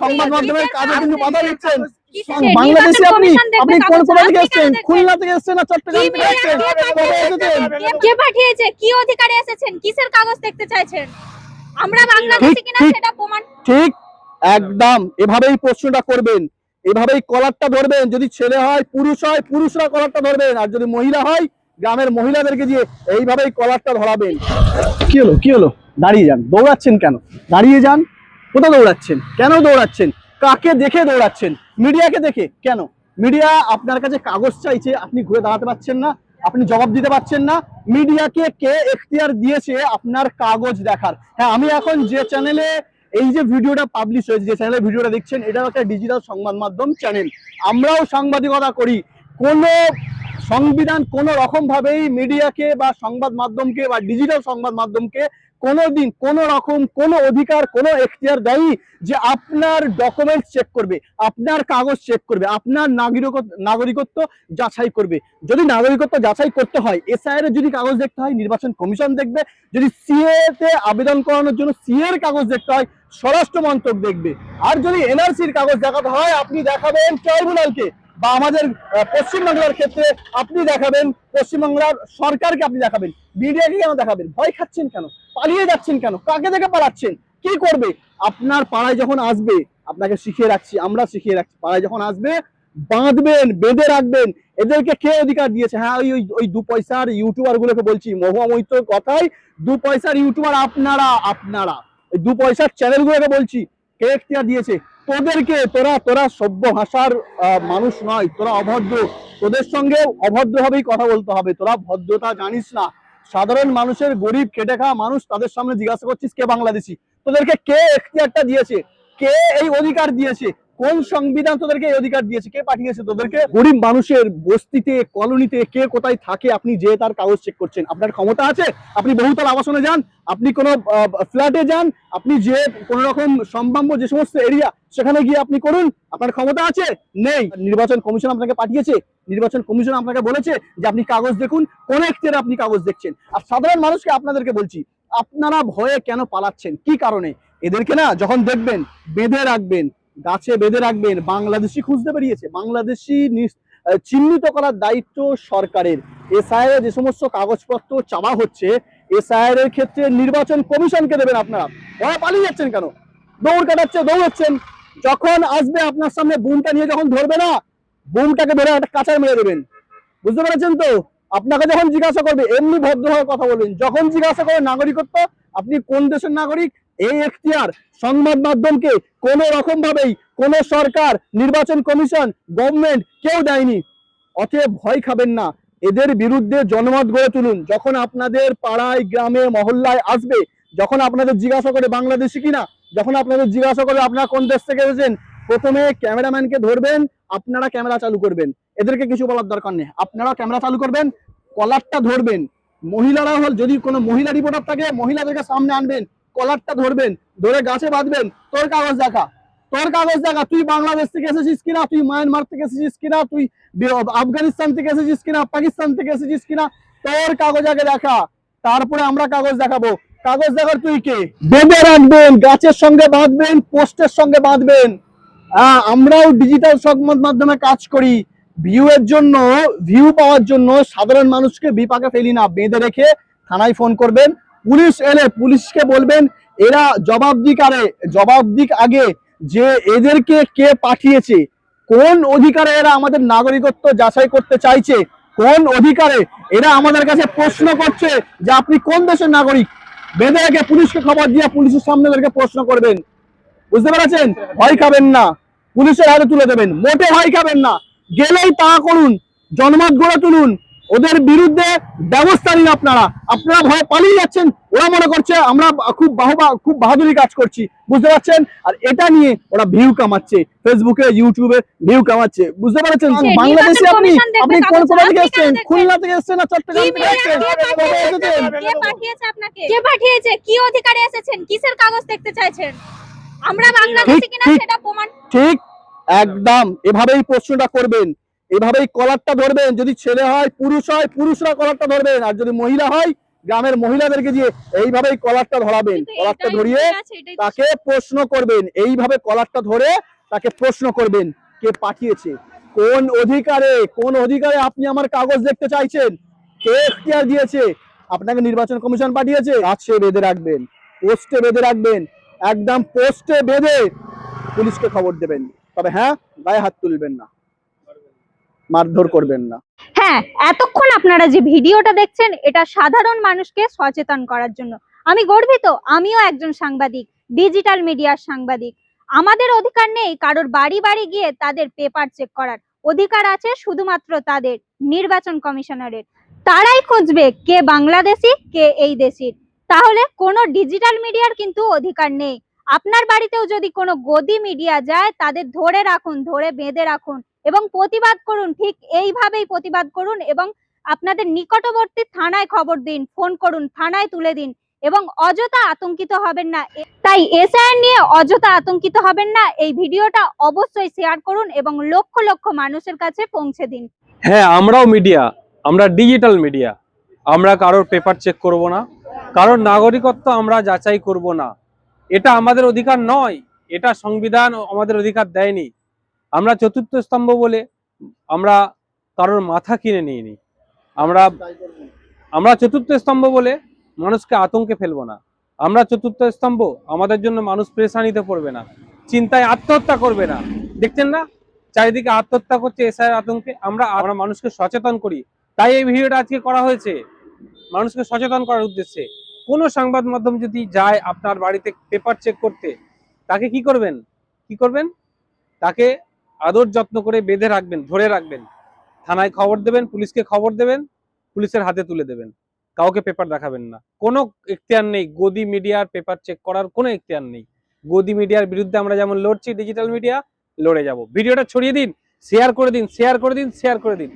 সংবাদ মাধ্যমের কাজে কিন্তু বাধা দিচ্ছেন। বাংলাদেশে আপনি কোন কোথা থেকে এসেছেন? খুলনা থেকে এসেছেন না চট্টগ্রাম থেকে এসেছেন? কে পাঠিয়েছে? কি অধিকারে এসেছেন? কিসের কাগজ দেখতে চাইছেন? আমরা বাংলাদেশি কিনা সেটা প্রমাণ। ঠিক একদম এভাবেই প্রশ্নটা করবেন, এভাবেই কলারটা ধরবেন। যদি ছেলে হয়, পুরুষ হয়, পুরুষরা কলারটা ধরবেন, আর যদি মহিলা হয় গ্রামের মহিলাদেরকে দিয়ে এইভাবেই কলারটা ধরাবেন। কি হলো কি হলো? দাঁড়িয়ে যান, দৌড়াচ্ছেন কেন? দাঁড়িয়ে যান। কোথায় দৌড়াচ্ছেন? কেন দৌড়াচ্ছেন? কাকে দেখে দৌড়াচ্ছেন? মিডিয়াকে দেখে কেন? মিডিয়া আপনার কাছে কাগজ চাইছে, আপনি ঘুরে দাঁড়াতে পারছেন না, আপনি জবাব দিতে পারছেন না। মিডিয়াকে কে এখতিয়ার দিয়েছে আপনার কাগজ দেখার? হ্যাঁ, আমি এখন যে চ্যানেলে এই যে ভিডিওটা পাবলিশ হয়েছে, যে চ্যানেলে ভিডিওটা দেখছেন, এটা একটা ডিজিটাল সংবাদ মাধ্যম চ্যানেল। আমরাও সাংবাদিকতা করি। কোনো সংবিধান কোনো রকম ভাবেই মিডিয়াকে বা সংবাদ মাধ্যমকে বা ডিজিটাল সংবাদ মাধ্যমকে কোনোদিন কোনো রকম কোনো অধিকার কোনো এখতিয়ার দেয়নি যে আপনার ডকুমেন্টস চেক করবে, আপনার কাগজ চেক করবে, আপনার নাগরিকত্ব যাচাই করবে। যদি নাগরিকত্ব যাচাই করতে হয়, এসআইআর এর যদি কাগজ দেখতে হয়, নির্বাচন কমিশন দেখবে। যদি সিএ তে আবেদন করানোর জন্য সিএ এর কাগজ দেখতে হয়, স্বরাষ্ট্র মন্ত্রক দেখবে। আর যদি এনআরসির কাগজ দেখাতে হয়, আপনি দেখাবেন ট্রাইব্যুনালকে, বা আমাদের পশ্চিমবাংলার ক্ষেত্রে আপনি দেখাবেন পশ্চিমবাংলার সরকারকে, আপনি দেখাবেন। মিডিয়াকে কেন দেখাবেন? ভয় খাচ্ছেন কেন? পালিয়ে যাচ্ছেন কেন? কাকে দেখে পালাচ্ছেন? কি করবে? আপনার পাড়ায় যখন আসবে, আপনাকে শিখিয়ে রাখছি, আমরা শিখিয়ে রাখছি, পাড়ায় যখন আসবে বাঁধবেন, বেঁধে রাখবেন। এদেরকে কে অধিকার দিয়েছে? হ্যাঁ, ওই 2 পয়সার ইউটিউবার গুলোকে বলছি, মহুয়ামৈত কথাই 2 পয়সার ইউটিউবার আপনারা ওই 2 পয়সার চ্যানেল গুলোকে বলছি, কে এখতিয়ার দিয়েছে তোদেরকে? তোরা সভ্য ভাষার মানুষ নয়, তোরা অভদ্র। তোদের সঙ্গে অভদ্রভাবেই কথা বলতে হবে। তোরা ভদ্রতা জানিস না। সাধারণ মানুষের, গরিব খেটে খাওয়া মানুষ, তাদের সামনে জিজ্ঞাসা করছিস কে বাংলাদেশি? তোদেরকে কে এখতিয়ারটা দিয়েছে? কে এই অধিকার দিয়েছে? কোন সংবিধান তোদেরকে এই অধিকার দিয়েছে? কে পাঠিয়েছে তোদেরকে? গরিব মানুষের বস্তিতে, কলোনিতে কে কোথায় থাকে, আপনি যে তার কাগজ চেক করছেন? আপনার ক্ষমতা আছে? আপনি বহুতল আবাসনে যান, আপনি কোনো ফ্ল্যাটে যান, আপনি যে কোন রকম সম্ভাব্য যে সমস্ত এরিয়া, সেখানে গিয়ে আপনি করুন। আপনার ক্ষমতা আছে? নেই। নির্বাচন কমিশন আপনাকে পাঠিয়েছে, নির্বাচন কমিশন আপনাকে বলেছে যে আপনি কাগজ দেখুন, কোন এখতিয়ারে আপনি কাগজ দেখছেন? আর সাধারণ মানুষকে আপনাদেরকে বলছি, আপনারা ভয়ে কেন পালাচ্ছেন? কি কারণে? এদেরকে না যখন দেখবেন, বেঁধে রাখবেন, গাছে বেঁধে রাখবেন। বাংলাদেশি খুঁজতে বেরিয়েছে, বাংলাদেশি চিহ্নিত করার দায়িত্ব সরকারের। এসআইআর যে সমস্ত কাগজপত্র চাওয়া হচ্ছে, এসআইআর এর ক্ষেত্রে নির্বাচন কমিশনকে দেবেন। আপনারা ভয়ে পালিয়ে যাচ্ছেন কেন? দৌড় দৌড়াচ্ছেন। যখন আসবে আপনার সামনে বুমটা নিয়ে, যখন ধরবে না, বুমটাকে ধরে একটা কাঁচায় মেরে দেবেন। বুঝতে পেরেছেন তো? আপনাকে যখন জিজ্ঞাসা করবে, এমনি ভদ্রভাবে কথা বলবেন। যখন জিজ্ঞাসা করবে নাগরিকত্ব, আপনি কোন দেশের নাগরিক, এই এখতিয়ার সংবাদ মাধ্যমকে কোন রকম ভাবেই কোন সরকার, নির্বাচন কমিশন, গভর্নমেন্ট কেউ দেয়নি। অতএব ভয় খাবেন না, এদের বিরুদ্ধে জনমত গড়ে তুলুন। যখন আপনাদের পাড়ায়, গ্রামে, মহল্লায় আসবে, যখন আপনাদের জিজ্ঞাসা করে বাংলাদেশি কিনা, যখন আপনাদের জিজ্ঞাসা করে আপনারা কোন দেশ থেকে এসেছেন, প্রথমে ক্যামেরাম্যানকে ধরবেন, আপনারা ক্যামেরা চালু করবেন। এদেরকে কিছু বলার দরকার নেই, আপনারা ক্যামেরা চালু করবেন, কলারটা ধরবেন। মহিলারা হল, যদি কোনো মহিলা রিপোর্টার থাকে, মহিলাদেরকে সামনে আনবেন, কলারটা ধরবেন, ধরে গাছে বাঁধবেন। তোর কাগজ দেখা, তোর কাগজ দেখা। তুই বাংলাদেশ থেকে এসেছিস কিনা, তুই মায়ানমার থেকে এসেছিস কিনা, তুই আফগানিস্তান থেকে এসেছিস কিনা, পাকিস্তান থেকে এসেছিস কিনা, তোর কাগজ আগে দেখা, তারপরে আমরা কাগজ দেখাবো। কাগজ দেখার তুই কে? বেঁধে রাখবেন, গাছের সঙ্গে বাঁধবেন, পোস্টের সঙ্গে বাঁধবেন। আমরাও ডিজিটাল সংবাদ মাধ্যমে কাজ করি, ভিউ এর জন্য, ভিউ পাওয়ার জন্য সাধারণ মানুষকে বিপাকে ফেলি না। বেঁধে রেখে থানায় ফোন করবেন, পুলিশ এলে পুলিশকে বলবেন এরা জবাব দিক আগে, যে এদেরকে কে পাঠিয়েছে, কোন অধিকারে এরা আমাদের নাগরিকত্ব যাচাই করতে চাইছে, কোন অধিকারে এরা আমাদের কাছে প্রশ্ন করছে যে আপনি কোন দেশের নাগরিক। বেঁধে রেখে পুলিশকে খবর দিয়ে পুলিশের সামনে এদেরকে প্রশ্ন করবেন। বুঝতে পেরেছেন? ভয় খাবেন না, পুলিশের হাতে তুলে দেবেন। মোটে ভয় খাবেন না, গেলেই তা করুন, জনমত গড়ে তুলুন, ওদের বিরুদ্ধে ব্যবস্থা নিন। আপনারা ভয়ে পালিয়ে যাচ্ছেন। ওরা মনে করছে আমরা খুব বাহাদুরি কাজ করছি, বুঝতে পারছেন? আর এটা নিয়ে ওরা ভিউ কামাচ্ছে, ফেসবুকে, ইউটিউবে ভিউ কামাচ্ছে। বুঝতে পারছেন? বাংলাদেশে আপনি কোন কোথা থেকে এসেছেন? খুলনা থেকে এসেছেন না চট্টগ্রাম থেকে এসেছেন? কে পাঠিয়েছে আপনাকে? কে পাঠিয়েছে? কি অধিকারে এসেছেন? কিসের কাগজ দেখতে চাইছেন? আমরা বাংলাদেশি ঠিক, কিনা ঠিক। সেটা প্রমাণ। ঠিক একদম এভাবেই প্রশ্নটা করবেন, এভাবেই কলারটা ধরবেন। যদি ছেলে হয় পুরুষ হয় পুরুষরা কলারটা ধরবেন, আর যদি মহিলা হয় গ্রামের মহিলাদেরকে দিয়ে এইভাবেই কলারটা ধরাবেন। কিন্তু কলারটা এটাই ধরিয়ে ভুল আছে, এটাই তো তাকে প্রশ্ন করবেন, এইভাবে কলারটা ধরে তাকে প্রশ্ন করবেন কে পাঠিয়েছে, কোন অধিকারে আপনি আমার কাগজ দেখতে চাইছেন, কে এখতিয়ার দিয়েছে, আপনাকে নির্বাচন কমিশন পাঠিয়েছে। গাছে বেঁধে রাখবেন, পোস্টে বেঁধে রাখবেন, একদম পোস্টে বেঁধে পুলিশকে খবর দেবেন। তবে হ্যাঁ, গায়ে হাত তুলবেন না, মারধর করবেন না। হ্যাঁ, এতক্ষণ আপনারা যে ভিডিওটা দেখছেন এটা সাধারণ মানুষকে সচেতন করার জন্য। আমি গর্বিত, আমিও একজন সাংবাদিক, ডিজিটাল মিডিয়ার সাংবাদিক। আমাদের অধিকার নেই কারোর বাড়ি বাড়ি গিয়ে তাদের পেপার চেক করার। অধিকার আছে শুধুমাত্র তাদের, নির্বাচন কমিশনারের। তারাই খুঁজবে কে বাংলাদেশি কে এই দেশির। তাহলে কোনো ডিজিটাল মিডিয়ার কিন্তু অধিকার নেই। আপনার বাড়িতেও যদি কোনো গদি মিডিয়া যায় তাদের ধরে রাখুন, ধরে বেঁধে রাখুন এবং প্রতিবাদ করুন। ঠিক এইভাবেই প্রতিবাদ করুন এবং আপনাদের নিকটবর্তী থানায় খবর দিন, ফোন করুন, থানায় তুলে দিন এবং অযথা আতঙ্কিত হবেন না। তাই এসআইআর নিয়ে অযথা আতঙ্কিত হবেন না। এই ভিডিওটা অবশ্যই শেয়ার করুন এবং লক্ষ লক্ষ মানুষের কাছে পৌঁছে দিন। হ্যাঁ, আমরাও মিডিয়া, আমরা ডিজিটাল মিডিয়া। আমরা কারোর পেপার চেক করব না, কারোর নাগরিকত্ব আমরা যাচাই করব না। এটা আমাদের অধিকার নয়, এটা সংবিধান আমাদের অধিকার দেয়নি। আমরা চতুর্থ স্তম্ভ বলে আমরা কারোর মাথা কিনে নিইনি। আমরা চতুর্থ স্তম্ভ বলে মানুষকে আতঙ্কে ফেলবো না। আমরা চতুর্থ স্তম্ভ, আমাদের জন্য মানুষ পেরেশানিতে পড়বে না, চিন্তায় আত্মহত্যা করবে না। দেখছেন না চারিদিকে আত্মহত্যা করছে এসআইয়ের আতঙ্কে। আমরা মানুষকে সচেতন করি, তাই এই ভিডিওটা আজকে করা হয়েছে, মানুষকে সচেতন করার উদ্দেশ্যে। কোনো সংবাদ মাধ্যম যদি যায় আপনার বাড়িতে পেপার চেক করতে, তাকে কি করবেন? তাকে আদর যত্ন করে বেঁধে রাখবেন, ধরে রাখবেন, থানায় খবর দেবেন, পুলিশকে খবর দেবেন, পুলিশের হাতে তুলে দেবেন। কাউকে পেপার দেখাবেন না। কোনো এখতিয়ার নেই গদি মিডিয়ার পেপার চেক করার, কোনো এখতিয়ার নেই। গদি মিডিয়ার বিরুদ্ধে আমরা যেমন লড়ছি, ডিজিটাল মিডিয়া লড়ে যাব। ভিডিওটা ছড়িয়ে দিন, শেয়ার করে দিন, শেয়ার করে দিন, শেয়ার করে দিন।